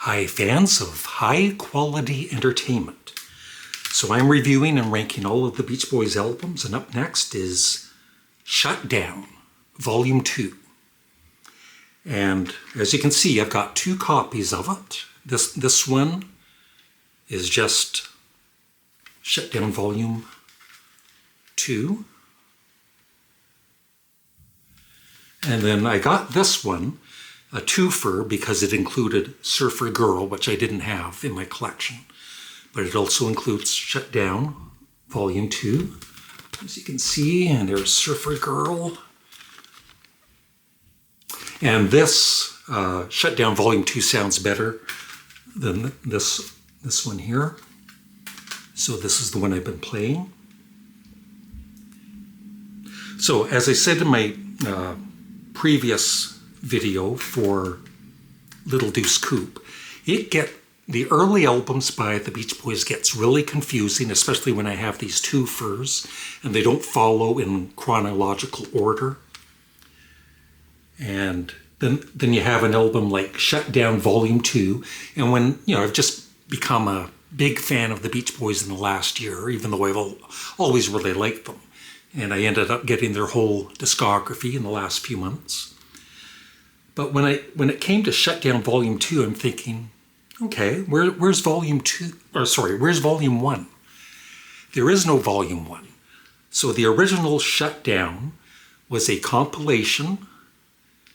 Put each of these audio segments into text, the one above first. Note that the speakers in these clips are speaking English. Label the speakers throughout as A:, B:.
A: Hi, fans of high-quality entertainment. So I'm reviewing and ranking all of the Beach Boys albums, and up next is Shut Down, Volume 2. And as you can see, I've got two copies of it. This one is just Shut Down Volume 2. And then I got this one, a twofer, because it included Surfer Girl, which I didn't have in my collection. But it also includes Shut Down Volume 2. As you can see, and there's Surfer Girl. And this Shut Down Volume 2 sounds better than this one here. So this is the one I've been playing. So as I said in my previous video for Little Deuce Coupe, the early albums by the Beach Boys gets really confusing, especially when I have these twofers and they don't follow in chronological order. And then you have an album like Shut Down Volume 2, and when, I've just become a big fan of the Beach Boys in the last year, even though I've always really liked them. And I ended up getting their whole discography in the last few months. But when it came to Shut Down Volume 2, I'm thinking, okay, where's Volume 2? Where's Volume 1? There is no Volume 1. So the original Shut Down was a compilation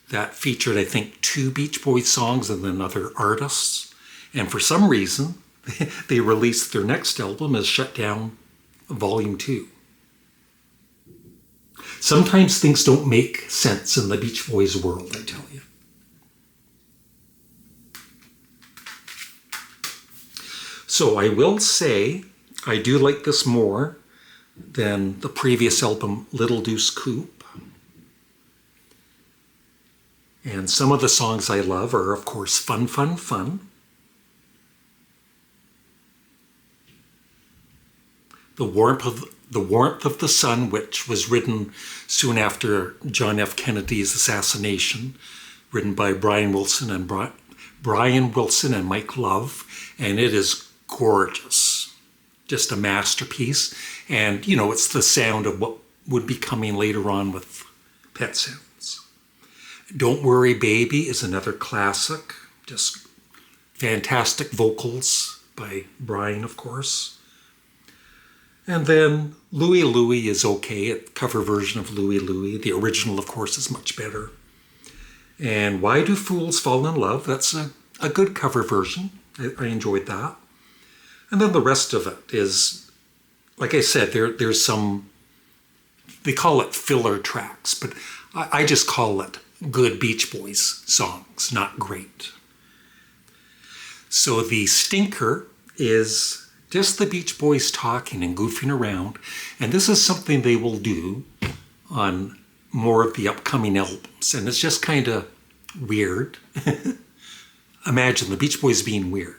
A: that featured, I think, 2 Beach Boys songs and then other artists. And for some reason, they released their next album as Shut Down Volume 2. Sometimes things don't make sense in the Beach Boys world, I tell you. So I will say I do like this more than the previous album, Little Deuce Coupe. And some of the songs I love are, of course, Fun, Fun, Fun. The Warmth of the Sun, which was written soon after John F. Kennedy's assassination, written by Brian Wilson and Mike Love, and it is gorgeous, just a masterpiece. And it's the sound of what would be coming later on with Pet Sounds. Don't Worry Baby is another classic, just fantastic vocals by Brian, of course. And then Louie Louie is okay, a cover version of Louie Louie. The original, of course, is much better. And Why Do Fools Fall in Love? That's a good cover version. I enjoyed that. And then the rest of it is, like I said, there's some, they call it filler tracks, but I just call it good Beach Boys songs, not great. So the stinker is just the Beach Boys talking and goofing around. And this is something they will do on more of the upcoming albums. And it's just kind of weird. Imagine the Beach Boys being weird.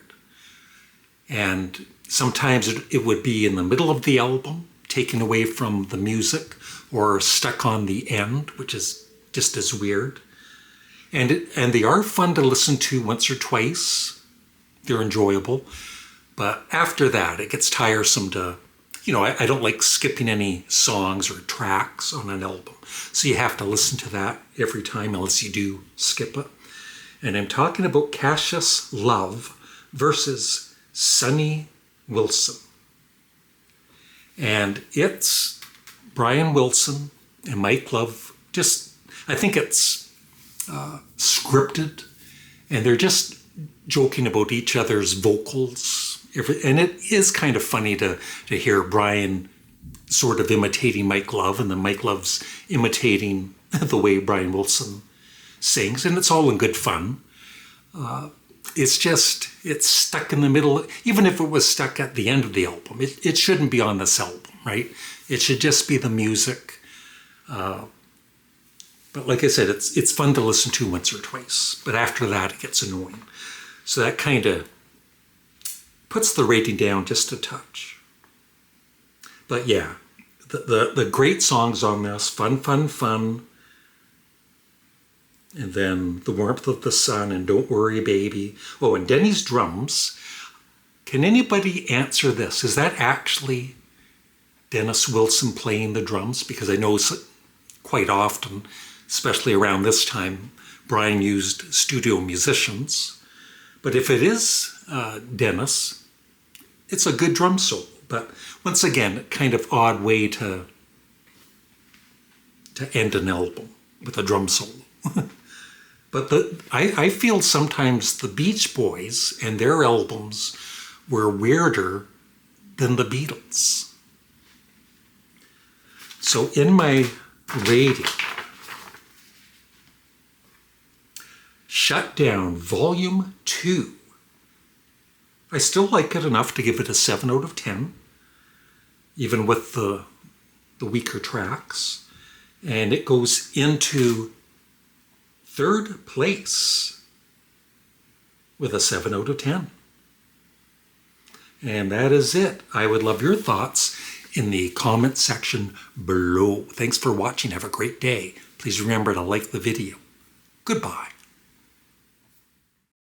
A: And sometimes it would be in the middle of the album, taken away from the music, or stuck on the end, which is just as weird. And they are fun to listen to once or twice. They're enjoyable. But after that, it gets tiresome to, I don't like skipping any songs or tracks on an album. So you have to listen to that every time unless you do skip it. And I'm talking about Cassius Love versus Sonny Wilson. And it's Brian Wilson and Mike Love. I think it's scripted. And they're just joking about each other's vocals. And it is kind of funny to hear Brian sort of imitating Mike Love, and then Mike Love's imitating the way Brian Wilson sings, and it's all in good fun. It's stuck in the middle. Even if it was stuck at the end of the album, it shouldn't be on this album, right? It should just be the music. But like I said, it's fun to listen to once or twice, but after that it gets annoying. So that kind of puts the rating down just a touch. But yeah, the great songs on this, Fun, Fun, Fun, And then The Warmth of the Sun and Don't Worry Baby. Oh, and Denny's drums. Can anybody answer this? Is that actually Dennis Wilson playing the drums? Because I know quite often, especially around this time, Brian used studio musicians. But if it is Dennis, it's a good drum solo. But once again, kind of odd way to end an album with a drum solo. But I feel sometimes the Beach Boys and their albums were weirder than the Beatles. So in my rating, Shut Down Volume 2. I still like it enough to give it a 7 out of 10, even with the weaker tracks. And it goes into third place with a 7 out of 10. And that is it. I would love your thoughts in the comment section below. Thanks for watching. Have a great day. Please remember to like the video. Goodbye.